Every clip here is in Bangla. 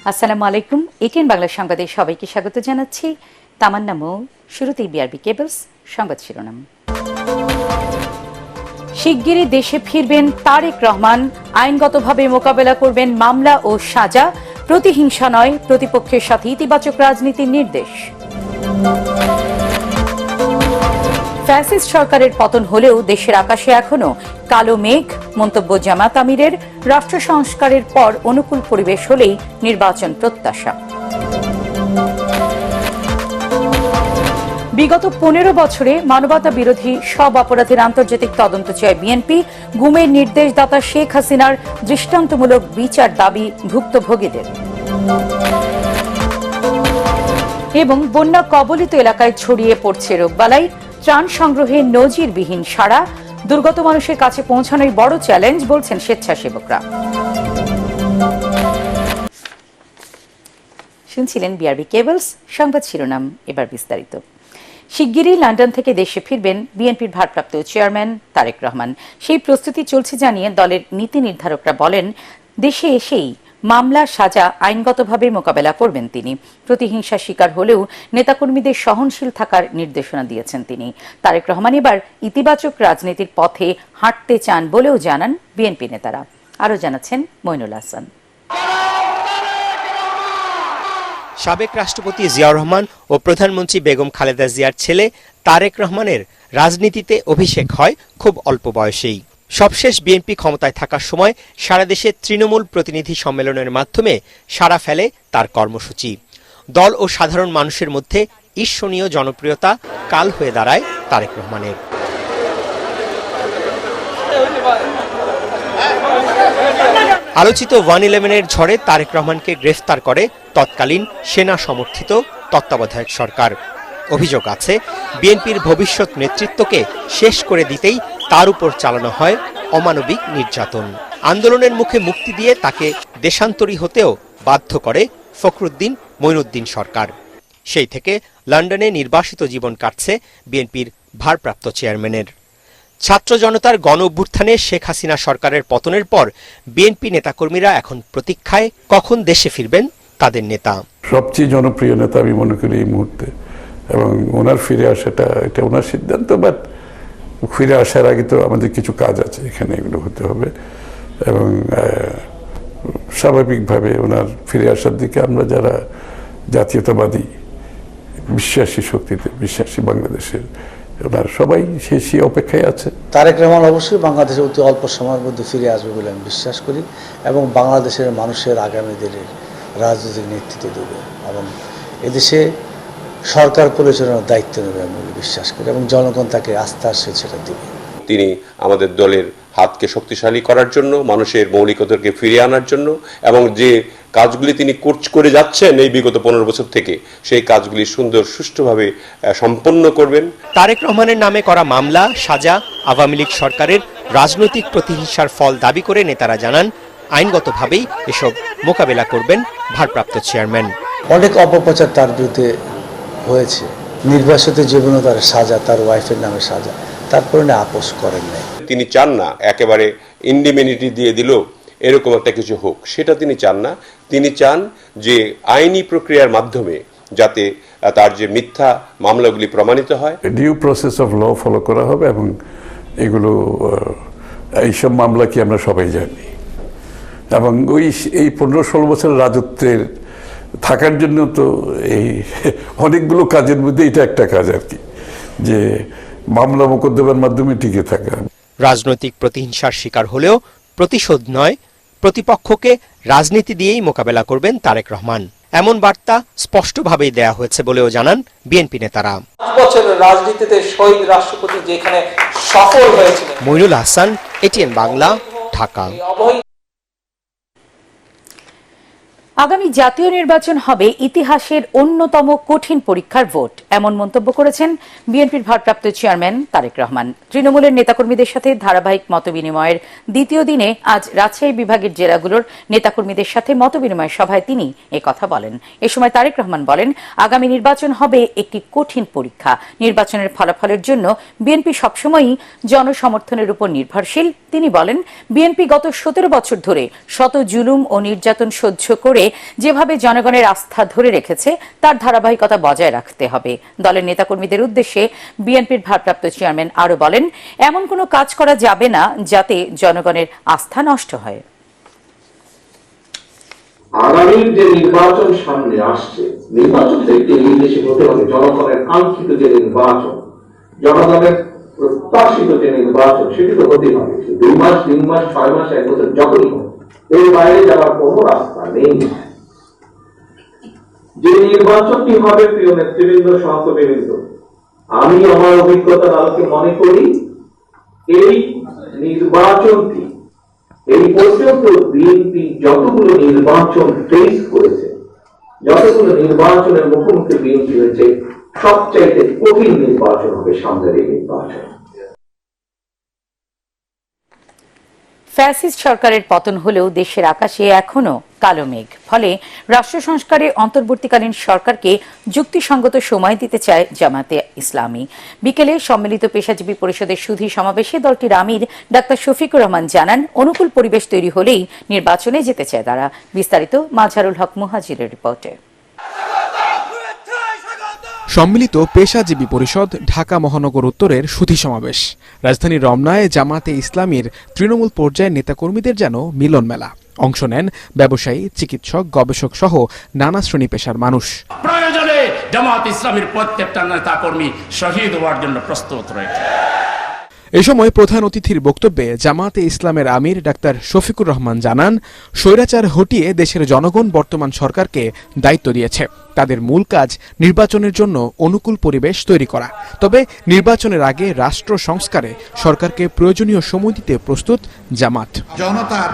আসসালামু আলাইকুম। এটিএন বাংলা সংবাদে সবাইকে স্বাগত জানাচ্ছি। তামান্না মৌ। শুরুতেই বিআরবি কেবলস সংবাদ শিরোনাম। শিগগিরই দেশে ফিরবেন তারেক রহমান, আইনগতভাবে মোকাবেলা করবেন মামলা ও সাজা, প্রতিহিংসা নয়, প্রতিপক্ষের সাথে ইতিবাচক রাজনীতির নির্দেশ। ফ্যাসিস্ট সরকারের পতন হলেও দেশের আকাশে এখনো কালো মেঘ, মন্তব্য জামাত আমিরের। রাষ্ট্র সংস্কারের পর অনুকূল পরিবেশ হলেই নির্বাচন প্রত্যাশা। বিগত ১৫ বছরে মানবতা বিরোধী সব অপরাধের আন্তর্জাতিক তদন্ত চায় বিএনপি। গুমের নির্দেশদাতা শেখ হাসিনার দৃষ্টান্তমূলক বিচার দাবি ভুক্তভোগীদের। এবং বন্যা কবলিত এলাকায় ছড়িয়ে পড়ছে রোগবালাই, ত্রাণ সংগ্রহে নজিরবিহীন সাড়া, দুর্গত মানুষের কাছে পৌঁছানোই বড় চ্যালেঞ্জ বলছেন স্বেচ্ছাসেবকরা। শুনছিলেন বিআরবি কেবলস সংবাদ শিরোনাম, এবার বিস্তারিত। শিগগিরই লন্ডন থেকে দেশে ফিরবেন বিএনপির ভারপ্রাপ্ত চেয়ারম্যান তারেক রহমান। সেই প্রস্তুতি চলছে জানিয়ে দলের নীতি নির্ধারকরা বলেন, দেশে এসেই মামলা সাজা আইনগতভাবে মোকাবেলা করবেন তিনি। প্রতিহিংসার শিকার হলেও নেতাকর্মীদের সহনশীল থাকার নির্দেশনা দিয়েছেন তিনি। তারেক রহমান এবার ইতিবাচক রাজনীতির পথে হাঁটতে চান বলেও জানান বিএনপি নেতারা। আরও জানাচ্ছেন মইনুল হাসান। সাবেক রাষ্ট্রপতি জিয়াউর রহমান ও প্রধানমন্ত্রী বেগম খালেদা জিয়ার ছেলে তারেক রহমানের রাজনীতিতে অভিষেক হয় খুব অল্প বয়সেই। সবশেষ বিএনপি ক্ষমতায় থাকার সময় সারা দেশে তৃণমূল প্রতিনিধি সম্মেলনের মাধ্যমে সাড়া ফেলে তার কর্মসূচি। দল ও সাধারণ মানুষের মধ্যে ঈর্ষণীয় জনপ্রিয়তা কাল হয়ে দাঁড়ায় তারেক রহমানের। আলোচিত 111-এর ঝড়ে তারেক রহমানকে গ্রেফতার করে তৎকালীন সেনা সমর্থিত তত্ত্বাবধায়ক সরকার। অভিযোগ আছে, বিএনপির ভবিষ্যৎ নেতৃত্বকে শেষ করে দিতেই তার উপর চালানো হয় অমানবিক নির্যাতন। আন্দোলনের মুখে মুক্তি দিয়ে তাকে দেশান্তরী হতেও বাধ্য করে ফখরুদ্দিন মঈনুদ্দিন সরকার। সেই থেকে লন্ডনে নির্বাসিত জীবন কাটছে বিএনপির ভারপ্রাপ্ত চেয়ারম্যানের। ছাত্র জনতার গণ অভ্যুত্থানে শেখ হাসিনা সরকারের পতনের পর বিএনপি নেতাকর্মীরা এখন প্রতীক্ষায় কখন দেশে ফিরবেন তাদের নেতা। সবচেয়ে জনপ্রিয় নেতা আমি মনে করি এই মুহূর্তে, এবং ওনার ফিরে আসাটা এটা ওনার সিদ্ধান্ত। বাট ফিরে আসার আগে তো আমাদের কিছু কাজ আছে, এখানে এগুলো হতে হবে। এবং স্বাভাবিকভাবে ওনার ফিরে আসার দিকে আমরা যারা জাতীয়তাবাদী বিশ্বাসী, শক্তিতে বিশ্বাসী বাংলাদেশের, ওনার সবাই সেই অপেক্ষায় আছে। তারেক রহমান অবশ্যই বাংলাদেশে অতি অল্প সময়ের মধ্যে ফিরে আসবে বলে আমি বিশ্বাস করি, এবং বাংলাদেশের মানুষের আগামী দিনের রাজনৈতিক নেতৃত্ব দেবে এবং এদেশে সরকার পরিচালনার দায়িত্ব নেবে আমি বিশ্বাস করি, এবং জনগণ তাকে আস্থার সে সেটা দেবে। তিনি আমাদের দলের হাতকে শক্তিশালী করার জন্য, মানুষের মৌলিকতাকে ফিরিয়ে আনার জন্য, এবং যে কাজগুলি তিনি করে যাচ্ছেন এই বিগত 15 বছর থেকে, সেই কাজগুলি সুন্দর সুষ্ঠুভাবে সম্পন্ন করবেন। তারেক রহমানের নামে করা মামলা সাজা আওয়ামী লীগ সরকারের রাজনৈতিক প্রতিহিংসার ফল দাবি করে নেতারা জানান, আইনগতভাবেই এসব মোকাবেলা করবেন ভারপ্রাপ্ত চেয়ারম্যান। অনেক অপপ্রচার তার বিরুদ্ধে হয়েছে, নির্বাসিত জীবনে তার সাজা, তার ওয়াইফের নামে সাজা, তারপরে না আপোষ করেন নাই। তিনি চান না একেবারে ইন্ডিমেনিটি দিয়ে দিল এরকম একটা কিছু হোক, সেটা তিনি চান না। তিনি চান যে আইনি প্রক্রিয়ার মাধ্যমে যাতে তার যে মিথ্যা মামলাগুলি প্রমাণিত হয়, due process of law follow করা হবে। এবং এগুলো এইসব মামলা কি আমরা সবাই জানি, এবং এই 15-16 বছরের রাজত্বের থাকার জন্য তো এই অনেকগুলো কাজের মধ্যে এটা একটা কাজ আর কি, যে মামলা মোকদ্দমার মাধ্যমে টিকে থাকা। রাজনৈতিক প্রতিহিংসার শিকার হলেও প্রতিশোধ নয়, প্রতিপক্ষকে রাজনীতি দিয়েই মোকাবেলা করবেন তারেক রহমান। এমন বার্তা স্পষ্টভাবেই দেয়া হয়েছে বলেও জানান বিএনপি নেতারা। 5 বছরের রাজনীতিতে শহীদ রাষ্ট্রপতি যেখানে সফল হয়েছিলেন। মইনুল হাসান, এটিএন বাংলা, ঢাকা। আগামী জাতীয় নির্বাচন হবে ইতিহাসের অন্যতম কঠিন পরীক্ষার ভোট, এমন মন্তব্য করেছেন বিএনপির ভারপ্রাপ্ত চেয়ারম্যান তারেক রহমান। তৃণমূলের নেতাকর্মীদের সাথে ধারাবাহিক মতবিনিময়ের দ্বিতীয় দিনে আজ রাজশাহী বিভাগের জেলাগুলোর নেতাকর্মীদের সাথে মতবিনিময় সভায় তিনি একথা বলেন। এ সময় তারেক রহমান বলেন, আগামী নির্বাচন হবে একটি কঠিন পরীক্ষা। নির্বাচনের ফলাফলের জন্য বিএনপি সবসময়ই জনসমর্থনের উপর নির্ভরশীল। তিনি বলেন, বিএনপি গত 17 বছর ধরে শত জুলুম ও নির্যাতন সহ্য করে যেভাবে জনগণের আস্থা ধরে রেখেছে তার ধারাবাহিকতা বজায় রাখতে হবে। দলের নেতাকর্মীদের উদ্দেশ্যে বিএনপির ভারপ্রাপ্ত চেয়ারম্যান আরও বলেন, এমন কোনো কাজ করা যাবে না যাতে জনগণের আস্থা নষ্ট হয়। আগামীর যে নির্বাচন সামনে আসছে, নির্বাচন একটি নির্দেশিত হতে হবে। জনগণের কাঙ্ক্ষিত যে নির্বাচন, জনগণের প্রত্যাশিত যে নির্বাচন, সেটি তো হতে হবে। 2 মাস, 3 মাস, 6 মাস, 1 বছর যখনই হোক, এর বাইরে যাওয়ার কোনো রাস্তা নেই। যে নির্বাচনটি হবে, প্রিয় নেতৃবৃন্দ, সহকর্মীবৃন্দ, আমি আমার অভিজ্ঞতার আলোকে মনে করি এই নির্বাচনটি এই পর্যন্ত বিএনপি যতগুলো নির্বাচন ফেস করেছে, যতগুলো নির্বাচনের মুখোমুখি বিএনপি হয়েছে, সবচাইতে কঠিন নির্বাচন হবে সামনের এই নির্বাচন। ফ্যাসিস্ট সরকারের পতন হলেও দেশের আকাশে এখনো কালো মেঘ। ফলে রাষ্ট্র সংস্কারে অন্তর্বর্তীকালীন সরকারকে যুক্তিসঙ্গত সময় দিতে চায় জামায়াতে ইসলামী। বিকেলে সম্মিলিত পেশাজীবী পরিষদের সুধী সমাবেশে দলটির আমির ডাক্তার শফিকুর রহমান জানান, অনুকূল পরিবেশ তৈরি হলেই নির্বাচনে যেতে চায় তারা। বিস্তারিত মাজহারুল হক মুহাজিরের রিপোর্টে। সম্মিলিত পেশাজীবী পরিষদ ঢাকা মহানগর উত্তরের সুধী সমাবেশ। রাজধানীর রমনায় জামায়াতে ইসলামীর তৃণমূল পর্যায়ের নেতাকর্মীদের যেন মিলন মেলা। অংশ নেন ব্যবসায়ী, চিকিৎসক, গবেষক সহ নানা শ্রেণী পেশার মানুষ। প্রয়োজনে জামায়াতে ইসলামীর প্রত্যেকটা নেতাকর্মী শহীদ হওয়ার জন্য প্রস্তুত রয়েছে। এ সময় প্রধান অতিথির বক্তব্যে জামায়াতে ইসলামের আমির ডাক্তার শফিকুর রহমান জানান, স্বৈরাচার হটিয়ে দেশের জনগণ বর্তমান সরকারকে দায়িত্ব দিয়েছে। তাদের মূল কাজ নির্বাচনের জন্য অনুকূল পরিবেশ তৈরি করা। তবে নির্বাচনের আগে রাষ্ট্র সংস্কারে সরকারকে প্রয়োজনীয় সময় দিতে প্রস্তুত জামাত। জনতার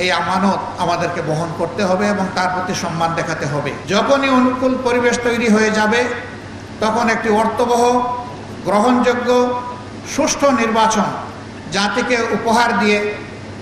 এই আমানত আমাদেরকে বহন করতে হবে এবং তার প্রতি সম্মান দেখাতে হবে। যখনই অনুকূল পরিবেশ তৈরি হয়ে যাবে, তখন একটি অর্থবহ, গ্রহণযোগ্য, সুষ্ঠু নির্বাচন জাতিকে উপহার দিয়ে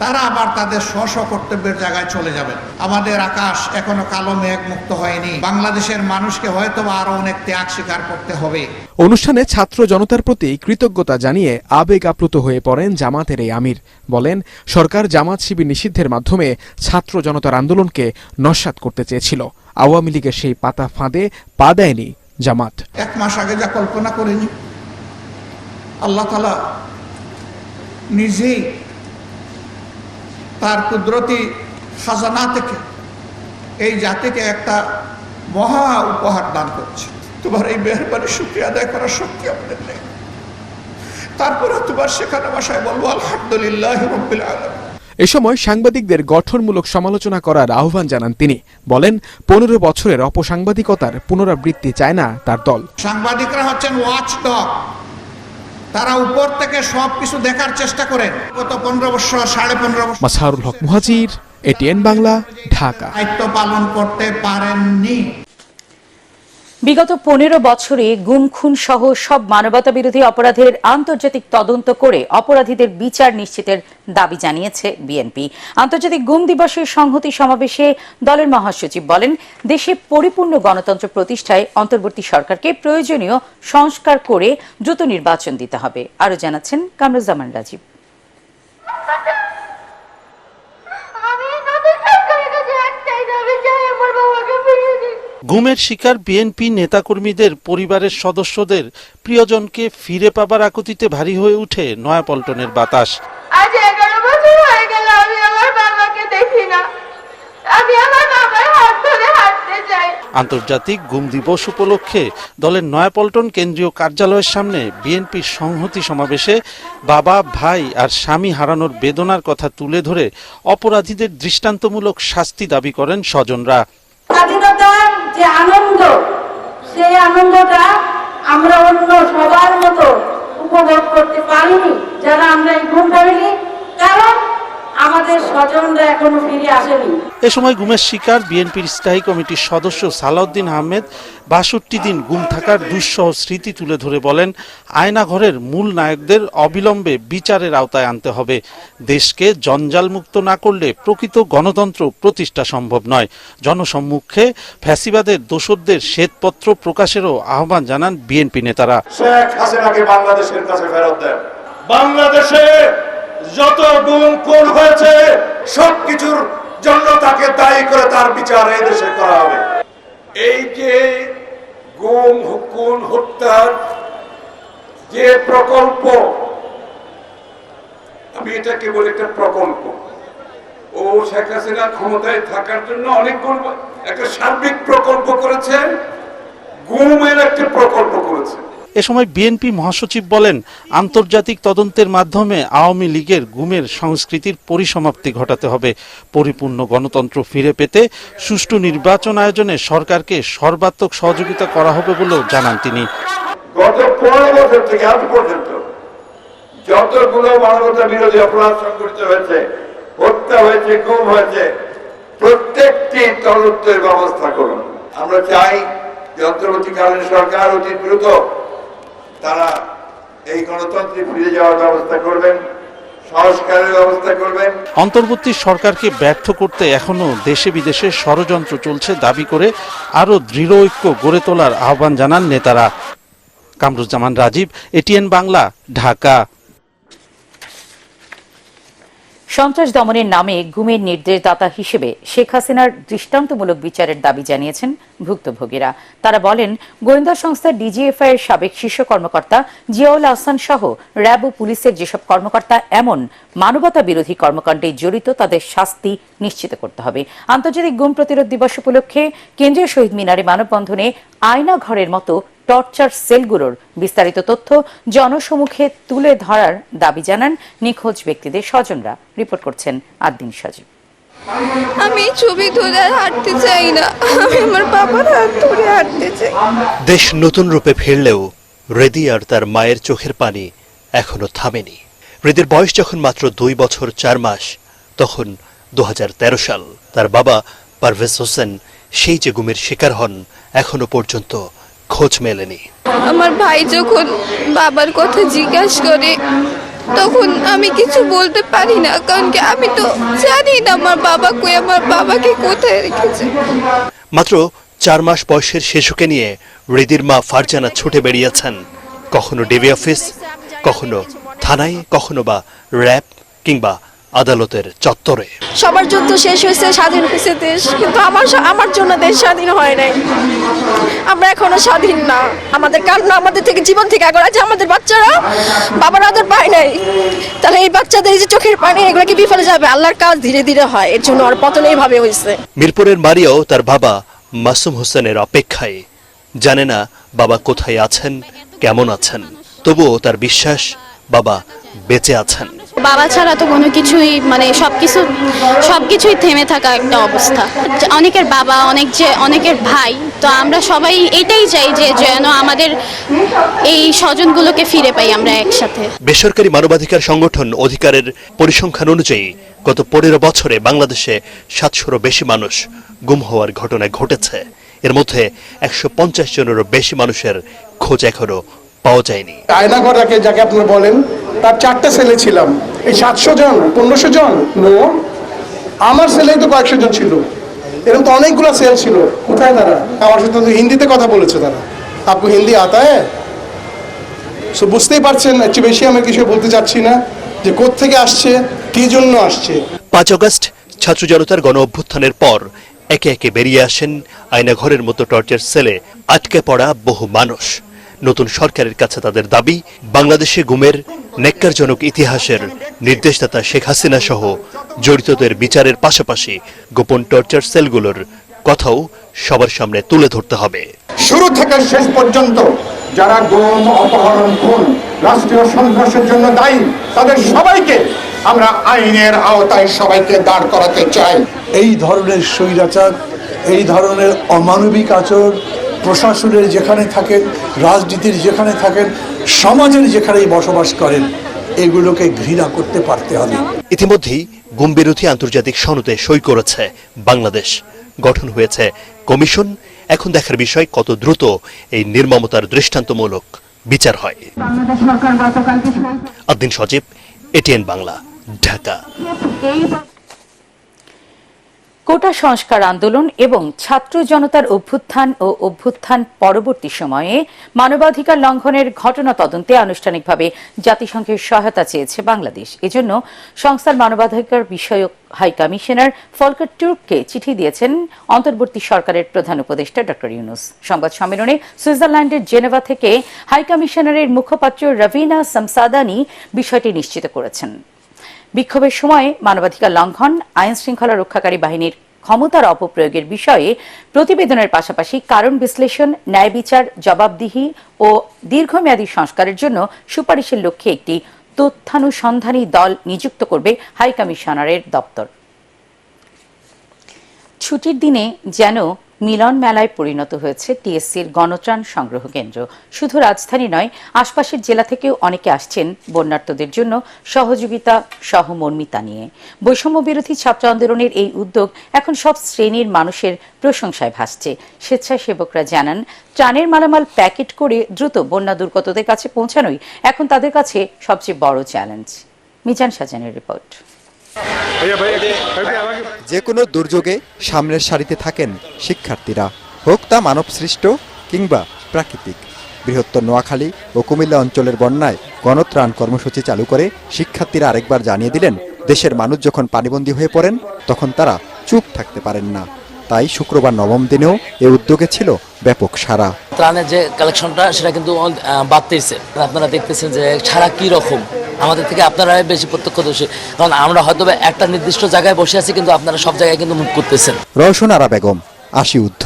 তারা আবার তাদের স্ব কর্তব্যের জায়গায় চলে যাবেন। আমাদের আকাশ এখনো কালো মেঘ মুক্ত হয়নি। বাংলাদেশের মানুষকে হয়তো আরো অনেক ত্যাগ স্বীকার করতে হবে। অনুষ্ঠানে ছাত্র জনতার প্রতি কৃতজ্ঞতা জানিয়ে আবেগ আপ্লুত হয়ে পড়েন জামাতের এই আমির। বলেন, সরকার জামাত শিবির নিষিদ্ধের মাধ্যমে ছাত্র জনতার আন্দোলনকে নস্যাৎ করতে চেয়েছিল। আওয়ামী লীগের সেই পাতা ফাঁদে পা দেয়নি জামাত। 1 মাস আগে যা কল্পনা করিনি, আল্লাহ তাআলা নিজেই তার কুদরতি খাজানা থেকে এই জাতিকে একটা মহা উপহার দান করছে। তোমার এই মেহেরবানি শুকরিয়া আদায় করার শক্তি আমাদের নেই। তারপরে তোমার সেখানে ভাষায় বলবো আলহামদুলিল্লাহ রাব্বিল আলামিন। এ সময় সাংবাদিকদের গঠনমূলক সমালোচনা করার আহ্বান জানান তিনি। বলেন, 15 বছরের অপসাংবাদিকতার পুনরাবৃত্তি চায় না তার দল। সাংবাদিকরা হচ্ছেন ওয়াচডগ। তারা উপর থেকে সবকিছু দেখার চেষ্টা করেন। গত 15 বছর, 15.5 বছর মাজহারুল হক মুহাজির, এটিএন বাংলা, ঢাকা। দায়িত্ব পালন করতে পারেননি। বিগত 15 বছরে গুম, খুন সহ সব মানবতাবিরোধী অপরাধের আন্তর্জাতিক তদন্ত করে অপরাধীদের বিচার নিশ্চিতের দাবি জানিয়েছে বিএনপি। আন্তর্জাতিক গুম দিবসের সংহতি সমাবেশে দলের মহাসচিব বলেন, দেশে পরিপূর্ণ গণতন্ত্র প্রতিষ্ঠায় অন্তর্বর্তী সরকারকে প্রয়োজনীয় সংস্কার করে দ্রুত নির্বাচন দিতে হবে। আরও জানাচ্ছেন কামরুজ্জামান রাজীব। গুমের শিকার বিএনপি নেতাকর্মীদের পরিবারের সদস্যদের প্রিয়জনকে ফিরে পাবার আকুতিতে ভারী হয়ে উঠে নয়াপল্টনের বাতাস। আজ 11 বছর হয়ে গেল আমি আমার বাবাকে দেখি না। আমি আমার বাবার হাত ধরে হাঁটতে চাই। আন্তর্জাতিক গুম দিবস উপলক্ষে দলের নয়াপল্টন কেন্দ্রীয় কার্যালয়ের সামনে বিএনপির সংহতি সমাবেশে বাবা, ভাই আর স্বামী হারানোর বেদনার কথা তুলে ধরে অপরাধীদের দৃষ্টান্তমূলক শাস্তি দাবি করেন স্বজনরা। স্বাধীনতার যে আনন্দ, সেই আনন্দটা আমরা অন্য সবার মতো উপভোগ করতে পারিনি যারা আমরা এই গুম ফ্যামিলি, কারণ আমাদের স্বজনরা এখনো ফিরে আসেনি। এ সময় গুমের শিকার বিএনপির স্থায়ী কমিটির সদস্য সালাউদ্দিন আহমেদ ৬২ দিন গুম থাকার দুঃসহ স্মৃতি তুলে ধরে বলেন, আয়নাঘরের মূল নায়কদের অবিলম্বে বিচারের আওতায় আনতে হবে। দেশকে জঞ্জালমুক্ত না করলে প্রকৃত গণতন্ত্র প্রতিষ্ঠা সম্ভব নয়। জনসম্মুখে ফ্যাসিবাদের দোসরদের শ্বেতপত্র প্রকাশেরও আহ্বান জানান বিএনপি নেতারা। শেখ হাসিনাকে বাংলাদেশের কাছে ফেরত দেন। বাংলাদেশে যত গুম খুন হয়েছে সবকিছুর জন্য তাকে দায়ী করে তার বিচার এই দেশে করা হবে। এই যে গুম খুন হত্যার যে প্রকল্প, আমি এটাকে বলি একটা প্রকল্প, ও শেখ হাসিনা ক্ষমতায় থাকার জন্য অনেকগুলো একটা সার্বিক প্রকল্প করেছে, গুমের একটা প্রকল্প করেছে। এ সময় বিএনপি মহাসচিব বলেন, আন্তর্জাতিক তদন্তের মাধ্যমে আওয়ামী লীগের গুমের সংস্কৃতির পরিসমাপ্তি ঘটাতে হবে। পরিপূর্ণ গণতন্ত্র ফিরে পেতে সুষ্ঠু নির্বাচন আয়োজনে সরকারকে সর্বাত্মক সহযোগিতা করা হবে বলেও জানান তিনি। গত 15 বছর থেকে আজ পর্যন্ত যতগুলো মানবতা বিরোধী অপরাধ সংঘটিত হয়েছে, হত্যা হয়েছে, গুম হয়েছে, প্রত্যেকটি তদন্তের ব্যবস্থা করুন। আমরা চাই যে অন্তর্বর্তীকালীন সরকার অতি দ্রুত তারা এই গণতন্ত্রে ফিরে যাওয়ার ব্যবস্থা করবেন, সংস্কারের ব্যবস্থা করবেন। অন্তর্বর্তী সরকারকে ব্যর্থ করতে এখনো দেশে বিদেশে ষড়যন্ত্র চলছে দাবি করে আরো দৃঢ় ঐক্য গড়ে তোলার আহ্বান জানান নেতারা। কামরুজ্জামান রাজীব, এটিএন বাংলা, ঢাকা। সন্ত্রাস দমনের নামে গুমের নির্দেশদাতা হিসেবে শেখ হাসিনার দৃষ্টান্তমূলক বিচারের দাবি জানিয়েছেন ভুক্তভোগীরা। তারা বলেন, গোয়েন্দা সংস্থা ডিজিএফআই এর সাবেক শীর্ষ কর্মকর্তা জিয়াউল আহসান সহ র্যাব ও পুলিশের যেসব কর্মকর্তা এমন মানবতা বিরোধী কর্মকাণ্ডে জড়িত তাদের শাস্তি নিশ্চিত করতে হবে। আন্তর্জাতিক গুম প্রতিরোধ দিবস উপলক্ষে কেন্দ্রীয় শহীদ মিনারে মানববন্ধনে আয়না ঘরের মতো টর্চার সেলগুলোর বিস্তারিত তথ্য জনসমুখে তুলে ধরার দাবি জানান নিখোঁজ ব্যক্তিদের স্বজনরা। রিপোর্ট করছেন আদ্দিন সজীব। আমি ছবি ধরে হাঁটতে চাই না, আমি আমার বাবার হাত ধরে হাঁটতে চাই। দেশ নতুন রূপে ফিরলেও হৃদি আর তার মায়ের চোখের পানি এখনো থামেনি। হৃদির বয়স যখন মাত্র 2 বছর 4 মাস, তখন 2013 সাল তার বাবা পারভেজ হোসেন সেই যে গুমের শিকার হন, এখনো পর্যন্ত খোঁজ মেলেনি। আমার ভাই যখন বাবার কথা জিজ্ঞাসা করে তখন আমি কিছু বলতে পারি না, কারণ কি আমি তো জানি না আমার বাবা কই, আমার বাবাকে কোথায় রেখেছে। মাত্র 4 মাস বয়সের শিশুকে নিয়ে হৃদির মা ফারজানা ছুটে বেরিয়েছেন, কখনো ডিবি অফিস, কখনো থানায়, কখনো বা র্যাব কিংবা আদালতের চত্বরে। সবার যুদ্ধ শেষ হয়েছে, স্বাধীন হয়েছে দেশ, কিন্তু আমার জন্য দেশ স্বাধীন হয় নাই। আমরা এখনো স্বাধীন না। আমাদের কারণ আমাদের থেকে জীবন থেকে আগে আছে, আমাদের বাচ্চারা বাবার আদর পায় নাই, তাহলে এই বাচ্চাদের যে চোখের পানি এগুলো কি বিফলে যাবে? আল্লাহর কাজ ধীরে ধীরে হয়, এর জন্য আর পতন এইভাবে হয়েছে। মিরপুরের মারিয়াও তার বাবা মাসুম হোসেনের অপেক্ষায়, জানে না বাবা কোথায় আছেন, কেমন আছেন, তবুও তার বিশ্বাস বাবা বেঁচে আছেন। বাবা ছাড়া তো কোনো কিছুই, মানে সবকিছুই থেমে থাকা একটা অবস্থা। অনেকের বাবা, অনেকের ভাই, তো আমরা সবাই এটাই চাই যে যেন আমাদের এই স্বজনগুলোকে ফিরে পাই আমরা একসাথে। বেসরকারি মানবাধিকার সংগঠন অধিকারের পরিসংখ্যান অনুযায়ী গত 15 বছরে বাংলাদেশে 700-রও বেশি মানুষ গুম হওয়ার ঘটনা ঘটেছে। এর মধ্যে 150 জনেরও বেশি মানুষের খোঁজ এখনো পাওয়া যায়নি। আয়নাঘরকে যাকে আপনারা বলেন, তার 4টে ছেলে ছিলাম। এই 700 জন 1500 জন নো, আমার ছেলেই তো কয়েকশো জন ছিল, এরকম তো অনেকগুলো সেল ছিল। কোথায় তারা? আমার সাথে হিন্দিতে কথা বলেছে তারা। আপনি হিন্দি আতা হ্যাঁ? সো বুঝতেই পারছেন, একটু বেশি আমি কিছু বলতে চাচ্ছি না যে কোত্থেকে আসছে, কি জন্য আসছে। 5 আগস্ট ছাত্র জনতার গণ অভ্যুত্থানের পর একে একে বেরিয়ে আসেন আয়নাঘরের মতো টর্চার সেলে আটকে পড়া বহু মানুষ। নতুন সরকারের কাছে তাদের দাবি, বাংলাদেশে গুমের নেক্কারজনক ইতিহাসের নির্দেশদাতা শেখ হাসিনা সহ জড়িতদের বিচারের পাশাপাশি গোপন টর্চার সেলগুলোর কথাও সবার সামনে তুলে ধরতে হবে। শুরু থেকে শেষ পর্যন্ত যারা গুম, অপহরণ, খুন, রাষ্ট্রীয় সংঘর্ষের জন্য দায়ী, তাদের সবাইকে আমরা আইনের আওতায় সবাইকে দাঁড় করাতে চাই। এই ধরনের স্বৈরাচার, এই ধরনের অমানবিক আচরণ প্রশাসনের যেখানে থাকেন, রাজনীতির যেখানে থাকেন, সমাজের যেখানেই বসবাস করেন, এগুলোকে ঘৃণা করতে পারতে হবে। ইতিমধ্যেই গুম বিরোধী আন্তর্জাতিক সনদে সই করেছে বাংলাদেশ। গঠন হয়েছে কমিশন। এখন দেখার বিষয় কত দ্রুত এই নির্মমতার দৃষ্টান্তমূলক বিচার হয়। আদ্দিন সজীব, এটিএন বাংলা, ঢাকা। কোটা সংস্কার আন্দোলন এবং ছাত্র জনতার অভ্যুত্থান ও অভ্যুত্থান পরবর্তী সময়ে মানবাধিকার লঙ্ঘনের ঘটনা তদন্তে আনুষ্ঠানিকভাবে জাতিসংঘের সহায়তা চেয়েছে বাংলাদেশ। এজন্য সংস্থার মানবাধিকার বিষয়ক হাই কমিশনার ফলকার টুর্ককে চিঠি দিয়েছেন অন্তর্বর্তী সরকারের প্রধান উপদেষ্টা ড ইউনূস। সংবাদ সম্মেলনে সুইজারল্যান্ডের জেনেভা থেকে হাই কমিশনারের মুখপাত্র রবিনা সামসাদানি বিষয়টি নিশ্চিত করেছেন। বিক্ষোভের সময় মানবাধিকার লঙ্ঘন, আইন শৃঙ্খলা রক্ষাকারী বাহিনীর ক্ষমতার অপপ্রয়োগের বিষয়ে প্রতিবেদনের পাশাপাশি কারণ বিশ্লেষণ, ন্যায় বিচার, জবাবদিহি ও দীর্ঘমেয়াদী সংস্কারের জন্য সুপারিশের লক্ষ্যে একটি তথ্যানুসন্ধানী দল নিযুক্ত করবে হাই কমিশনারের দপ্তর। ছুটির দিনে যেন মিলন মেলায় পরিণত হয়েছে টিএসসির গণত্রাণ সংগ্রহ কেন্দ্র। শুধু রাজধানী নয়, আশপাশের জেলা থেকেও অনেকে আসছেন বন্যার্তদের জন্য সহযোগিতা, সহমর্মিতা নিয়ে। বৈষম্য বিরোধী ছাত্র আন্দোলনের এই উদ্যোগ এখন সব শ্রেণীর মানুষের প্রশংসায় ভাসছে। স্বেচ্ছাসেবকরা জানান, ত্রাণের মালামাল প্যাকেট করে দ্রুত বন্যা দুর্গতদের কাছে পৌঁছানোই এখন তাদের কাছে সবচেয়ে বড় চ্যালেঞ্জ। মিজান সাজানের রিপোর্ট। যে কোনো দুর্যোগে সামনের সারিতে থাকেন শিক্ষার্থীরা, হোক তা মানবসৃষ্ট কিংবা প্রাকৃতিক। বৃহত্তর নোয়াখালী ও কুমিল্লা অঞ্চলের বন্যায় গণত্রাণ কর্মসূচি চালু করে শিক্ষার্থীরা আরেকবার জানিয়ে দিলেন, দেশের মানুষ যখন পানিবন্দী হয়ে পড়েন তখন তারা চুপ থাকতে পারেন না। তাই শুক্রবার নবম দিনেও এ উদ্যোগে ছিল ব্যাপক সাড়া। ত্রাণের যে কালেকশনটা সেটা কিন্তু বাড়তেছে। আপনারা দেখতেছেন যে সারা কি রকম, আমাদের থেকে আপনারা বেশি প্রত্যক্ষদর্শী, কারণ আমরা হয়তো একটা নির্দিষ্ট জায়গায় বসে আছি, কিন্তু আপনারা সব জায়গায় কিন্তু মুভ করতেছেন। রওশন আরা বেগম ৮০ ঊর্ধ্ব,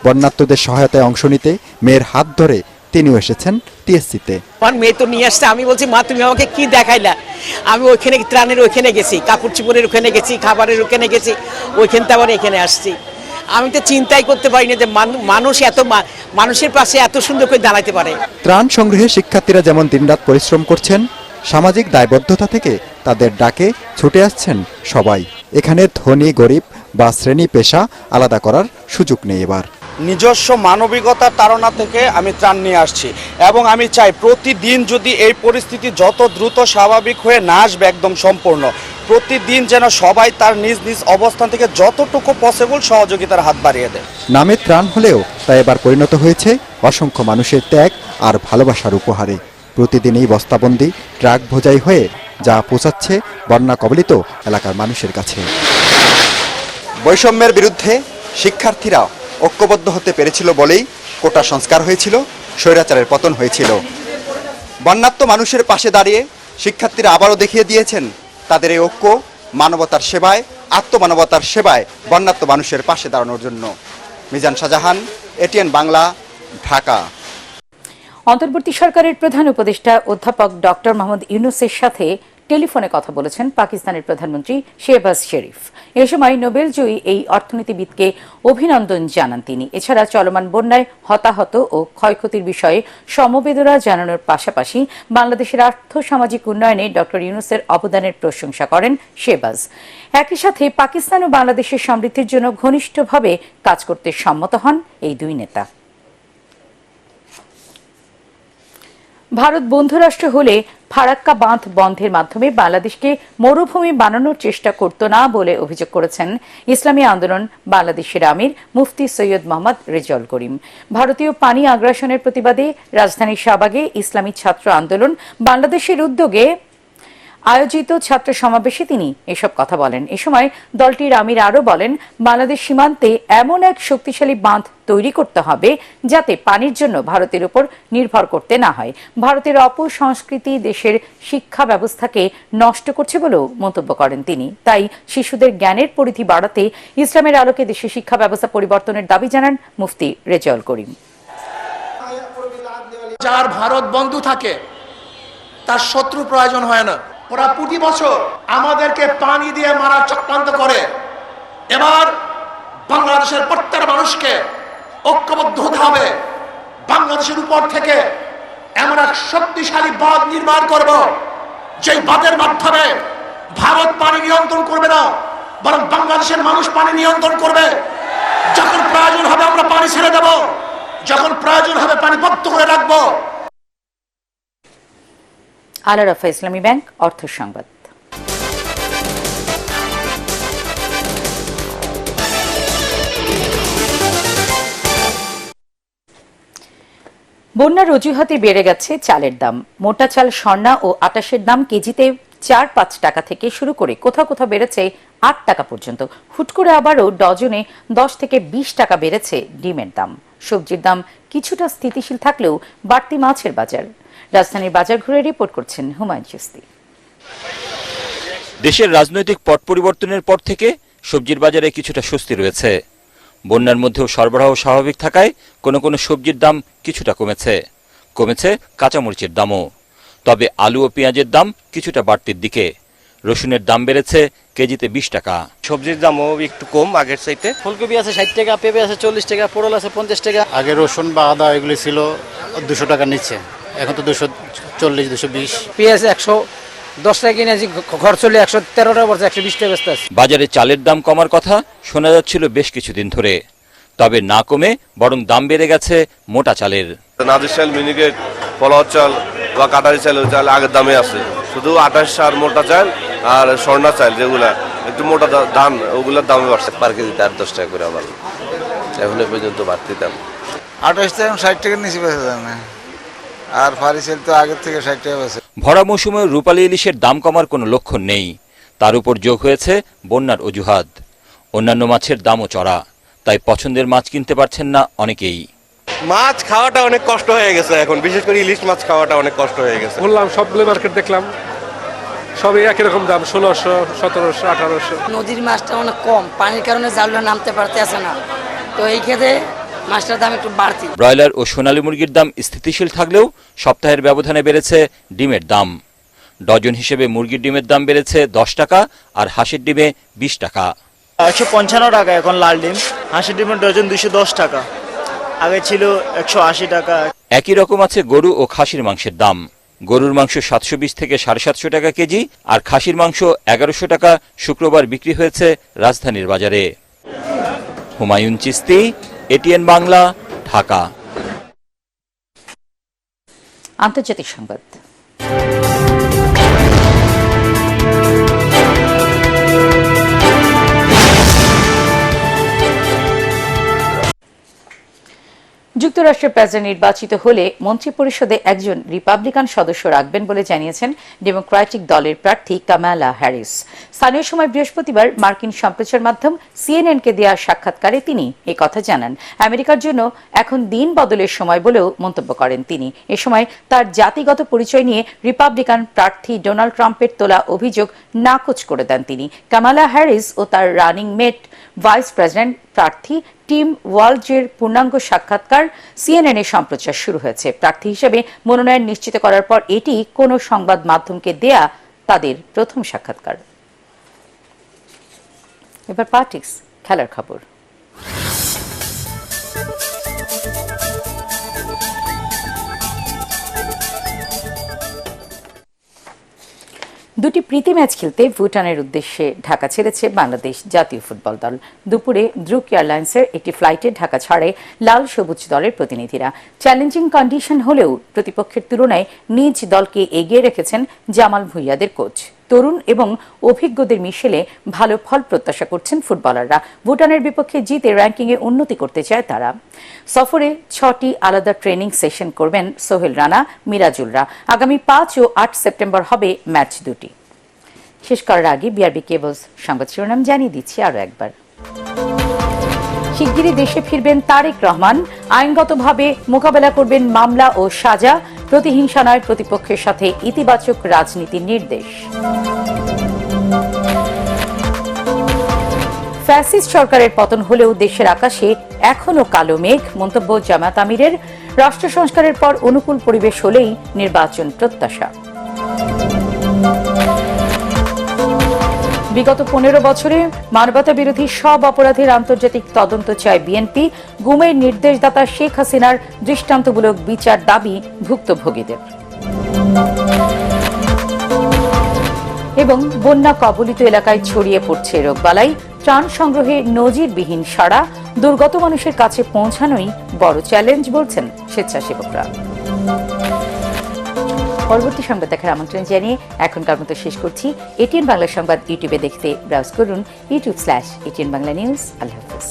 বন্যার্তদের সহায়তায় অংশ নিতে মেয়ের হাত ধরে তিনিও এসেছেন টিএসসিতে। আমার মেয়ে তো নিয়ে আসছে, আমি বলছি মা তুমি আমাকে কি দেখাইলা? আমি ওইখানে ত্রাণের ওইখানে গেছি, কাপড় চোপড়ের ওখানে গেছি, খাবারের ওখানে গেছি, ওইখান থেকে আবার এখানে আসছি। আমি তো চিন্তাই করতে পারি না যে মানুষ এত মানুষের পাশে এত সুন্দর করে দাঁড়াতে পারে। ত্রাণ সংগ্রহে শিক্ষার্থীরা যেমন দিনরাত পরিশ্রম করছেন, সামাজিক দায়বদ্ধতা থেকে তাদের ডাকে ছুটে আসছেন সবাই। এখানে ধনী গরিব বা শ্রেণী পেশা আলাদা করার সুযোগ নেই। এবার নিজস্ব মানবিকতার তাড়না থেকে আমি ত্রাণ নিয়ে আসছি এবং আমি চাই প্রতিদিন যদি এই পরিস্থিতি যত দ্রুত স্বাভাবিক হয়ে না আসবে একদম সম্পূর্ণ, প্রতিদিন যেন সবাই তার নিজ নিজ অবস্থান থেকে যতটুকু পসিবল সহযোগিতার হাত বাড়িয়ে দেয়। নামে ত্রাণ হলেও তা এবার পরিণত হয়েছে অসংখ্য মানুষের ত্যাগ আর ভালোবাসার উপহারে। প্রতিদিন এই বস্তাবন্দি ট্রাক বোঝাই হয়ে যা পৌঁছাচ্ছে বন্যা কবলিত এলাকার মানুষের কাছে। বৈষম্যের বিরুদ্ধে শিক্ষার্থীরা ঐক্যবদ্ধ হতে পেরেছিল বলেই কোটা সংস্কার হয়েছিল, স্বৈরাচারের পতন হয়েছিল। বন্যার্ত মানুষের পাশে দাঁড়িয়ে শিক্ষার্থীরা আবারও দেখিয়ে দিয়েছেন তাদের এই ঐক্য মানবতার সেবায়, আত্মমানবতার সেবায় বন্যার্ত মানুষের পাশে দাঁড়ানোর জন্য। মিজান শাহজাহান, এটিএন বাংলা, ঢাকা। অন্তর্বর্তী সরকারের প্রধান উপদেষ্টা অধ্যাপক ডক্টর মোহাম্মদ ইউনূসের সাথে টেলিফোনে কথা বলেছেন পাকিস্তানের প্রধানমন্ত্রী শেহবাজ শরীফ। এ সময় নোবেলজয়ী এই অর্থনীতিবিদকে অভিনন্দন জানান তিনি। এছাড়া চলমান বন্যায় হতাহত ও ক্ষয়ক্ষতির বিষয়ে সমবেদনা জানানোর পাশাপাশি বাংলাদেশের আর্থ-সামাজিক উন্নয়নে ডক্টর ইউনূসের অবদানের প্রশংসা করেন শেহবাজ। একই সাথে পাকিস্তান ও বাংলাদেশের সমৃদ্ধির জন্য ঘনিষ্ঠভাবে কাজ করতে সম্মত হন এই দুই নেতা। ভারত বন্ধুরাষ্ট্র হলে ফারাক্কা বাঁধ বন্ধের মাধ্যমে বাংলাদেশকে মরুভূমি বানানোর চেষ্টা করত না বলে অভিযোগ করেছেন ইসলামী আন্দোলন বাংলাদেশের আমির মুফতি সৈয়দ মোহাম্মদ রেজাউল করিম। ভারতীয় পানি আগ্রাসনের প্রতিবাদে রাজধানীর শাহবাগে ইসলামী ছাত্র আন্দোলন বাংলাদেশের উদ্যোগে আয়োজিত ছাত্র সমাবেশে তিনি এসব কথা বলেন। এ সময় দলটির আমির আরও বলেন, বাংলাদেশ সীমান্তে এমন এক শক্তিশালী বাঁধ তৈরি করতে হবে যাতে পানির জন্য ভারতের উপর নির্ভর করতে না হয়। ভারতের অপসংস্কৃতি দেশের শিক্ষা ব্যবস্থাকে নষ্ট করছে বলেও মন্তব্য করেন তিনি। তাই শিশুদের জ্ঞানের পরিধি বাড়াতে ইসলামের আলোকে দেশের শিক্ষা ব্যবস্থা পরিবর্তনের দাবি জানান মুফতি রেজাউল করিম। যার ভারত বন্ধু থাকে তার শত্রু প্রয়োজন হয় না। ওরা প্রতি বছর আমাদেরকে পানি দিয়ে মারার চক্রান্ত করে। এবার বাংলাদেশের প্রত্যেক মানুষকে ঐক্যবদ্ধ হতে হবে। বাংলাদেশের উপর থেকে এমন এক শক্তিশালী বাঁধ নির্মাণ করব, যে বাঁধের মাধ্যমে ভারত পানি নিয়ন্ত্রণ করবে না, বরং বাংলাদেশের মানুষ পানি নিয়ন্ত্রণ করবে। যখন প্রয়োজন হবে আমরা পানি ছেড়ে দেব, যখন প্রয়োজন হবে পানি বন্ধ করে রাখবো। আল রাফা ইসলামী ব্যাংক অর্থ সংবাদ। বন্যার অজুহাতে বেড়ে গেছে চালের দাম। মোটা চাল স্বর্ণা ও আটাশের দাম কেজিতে 4-5 টাকা থেকে শুরু করে কোথাও কোথাও বেড়েছে 8 টাকা পর্যন্ত। হুট করে আবারও ডজনে 10 থেকে 20 টাকা বেড়েছে ডিমের দাম। সবজির দাম কিছুটা স্থিতিশীল থাকলেও বাড়তি মাছের বাজার। রাজধানীর বাজার ঘুরে রিপোর্ট করছেন হুমায়ুন চিস্তি। দেশের রাজনৈতিক পট পরিবর্তনের পর থেকে সবজির বাজারে কিছুটা স্বস্তি রয়েছে। বন্যার মধ্যেও সরবরাহ স্বাভাবিক থাকায় কোনো কোনো সবজির দাম কিছুটা কমেছে কাঁচামরিচের দামও। তবে আলু ও পেঁয়াজের দাম কিছুটা বাড়তির দিকে। রসুনের দাম বেড়েছে কেজিতে 20 টাকা। সবজির দামও একটু কম আগের চাইতে। ফুলকপি আছে 60 টাকা, পেঁপে আছে 40 টাকা, পটল আছে 50 টাকা। আগে রসুন বা আদা এগুলি ছিল 200 টাকার নিচে, এখন তো 240-220। পেঁয়াজ 110 টাকা কিনেছি, ঘর চলে 113 টাকা পড়ছে, 120 টাকা বেচতে আছে। বাজারে চালের দাম কমার কথা শোনা যাচ্ছিল বেশ কিছুদিন ধরে, তবে না কমে বরং দাম বেড়ে গেছে মোটা চালের। নাজির চাল, মিনিকেট, পলাও চাল বা কাটারি চাল আগের দামে আছে। শুধু 28 আর মোটা চাল আর স্বর্ণা চাল যেগুলা একটু মোটা ধান ওগুলোর দামে বাড়ছে। পার কেজিতে 8-10 টাকা করে আমার এখনো পর্যন্ত বাড়তি দাম। 28 টাকা 60 টাকার নিচে বেচা যায় না, আর ফারি চাল তো আগের থেকে 60 টাকা বেচে। ভরা মৌসুমে রূপালী ইলিশের দাম কমার কোনো লক্ষণ নেই। তার উপর যোগ হয়েছে বন্যার অজুহাত। অন্যান্য মাছের দামও চড়া, তাই পছন্দের মাছ কিনতে পারছেন না অনেকেই। মাছ খাওয়াটা অনেক কষ্ট হয়ে গেছে এখন, বিশেষ করে ইলিশ মাছ খাওয়াটা অনেক কষ্ট হয়ে গেছে। বললাম সবগুলো মার্কেট দেখলাম, সবই একই রকম দাম, 1600, 1700, 1800। নদীর মাছটা অনেক কম, পানির কারণে জালটা নামতে পারতেছে না, তো এই ক্ষেত্রে মাছটার দাম একটু বাড়তি। ব্রয়লার ও সোনালী মুরগির দাম স্থিতিশীল থাকলেও সপ্তাহের ব্যবধানে বেড়েছে ডিমের দাম। ডজন হিসেবে মুরগির ডিমের দাম বেড়েছে 10 টাকা আর হাঁসের ডিমে 20 টাকা। 155 টাকা এখন লাল ডিম, হাঁসের ডিমের ডজন 210 টাকা, আগে ছিল 180 টাকা। একই রকম আছে গরু ও খাসির মাংসের দাম। গরুর মাংস 720 থেকে 750 টাকা কেজি আর খাসির মাংস 1100 টাকা শুক্রবার বিক্রি হয়েছে রাজধানীর বাজারে। হুমায়ুন চিস্তি, এটিএন বাংলা, ঢাকা। আন্তর্জাতিক সংবাদ। যুক্তরাষ্ট্রের প্রেসিডেন্ট নির্বাচিত হলে মন্ত্রিপরিষদে একজন রিপাবলিকান সদস্য রাখবেন বলে জানিয়েছেন ডেমোক্রেটিক দলের প্রার্থী কামালা হ্যারিস। স্থানীয় সময় বৃহস্পতিবার মার্কিন সম্প্রচার মাধ্যম সিএনএনকে দেওয়া সাক্ষাৎকারে তিনি এই কথা জানান। আমেরিকার জন্য এখন দিন বদলের সময় বলেও মন্তব্য করেন তিনি। এ সময় তার জাতিগত পরিচয় নিয়ে রিপাবলিকান প্রার্থী ডোনাল্ড ট্রাম্পের তোলা অভিযোগ নাকচ করে দেন তিনি। কামালা হ্যারিস ও তার রানিং মেট ভাইস প্রেসিডেন্ট প্রার্থী টিম ওয়ালজের পূর্ণাঙ্গ সাক্ষাৎকার সিএনএন-এ সম্প্রচার শুরু হয়েছে। প্রার্থী হিসেবে মনোনয়ন নিশ্চিত করার পর এটি কোনো সংবাদ মাধ্যমকে দেয়া তাদের প্রথম সাক্ষাৎকার। এবার পার্টিক্স খেলার খবর। দুটি প্রীতি ম্যাচ খেলতে ভুটানের উদ্দেশ্যে ঢাকা ছেড়েছে বাংলাদেশ জাতীয় ফুটবল দল। দুপুরে দ্রুক এয়ারলাইন্সের একটি ফ্লাইটে ঢাকা ছাড়ে লাল সবুজ দলের প্রতিনিধিরা। চ্যালেঞ্জিং কন্ডিশন হলেও প্রতিপক্ষের তুলনায় নিজ দলকে এগিয়ে রেখেছেন জামাল ভুঁইয়াদের কোচ। তরুণ এবং অভিজ্ঞদের মিশেলে ভালো ফল প্রত্যাশা করছেন ফুটবলাররা। ভুটানের বিপক্ষে জিতে র্যাঙ্কিংয়ে উন্নতি করতে চায় তারা। সফরে 6টি আলাদা ট্রেনিং সেশন করবেন সোহেল রানা, মিরাজুলরা। আগামী 5 ও 8 সেপ্টেম্বর হবে ম্যাচ দুটি। শেষ করার আগে বিআরবি কেবলস সংবাদ শিরোনাম জানিয়ে দিচ্ছি আরও একবার। শিগগিরই দেশে ফিরবেন তারেক রহমান। আইনগতভাবে মোকাবেলা করবেন মামলা ও সাজা। প্রতিহিংসা নয়, প্রতিপক্ষের সাথে ইতিবাচক রাজনীতির নির্দেশ। ফ্যাসিস্ট সরকারের পতন হলেও দেশের আকাশে এখনো কালো মেঘ, মন্তব্য জামায়াত আমিরের। রাষ্ট্র সংস্কারের পর অনুকূল পরিবেশ হলেই নির্বাচন প্রত্যাশা। বিগত 15 বছরে মানবতা বিরোধী সব অপরাধের আন্তর্জাতিক তদন্ত চায় বিএনপি। গুমের নির্দেশদাতা শেখ হাসিনার দৃষ্টান্তমূলক বিচার দাবি ভুক্তভোগীদের। এবং বন্যা কবলিত এলাকায় ছড়িয়ে পড়ছে রোগবালাই। ত্রাণ সংগ্রহে নজিরবিহীন সাড়া। দুর্গত মানুষের কাছে পৌঁছানোই বড় চ্যালেঞ্জ বলছেন স্বেচ্ছাসেবকরা। পরবর্তী সংবাদ দেখার আমন্ত্রণ জানিয়ে এখনকার মতো শেষ করছি। এটিএন বাংলা সংবাদ ইউটিউবে দেখতে ব্রাউজ করুন youtube/ATN Bangla News। আল্লাহ হাফেজ।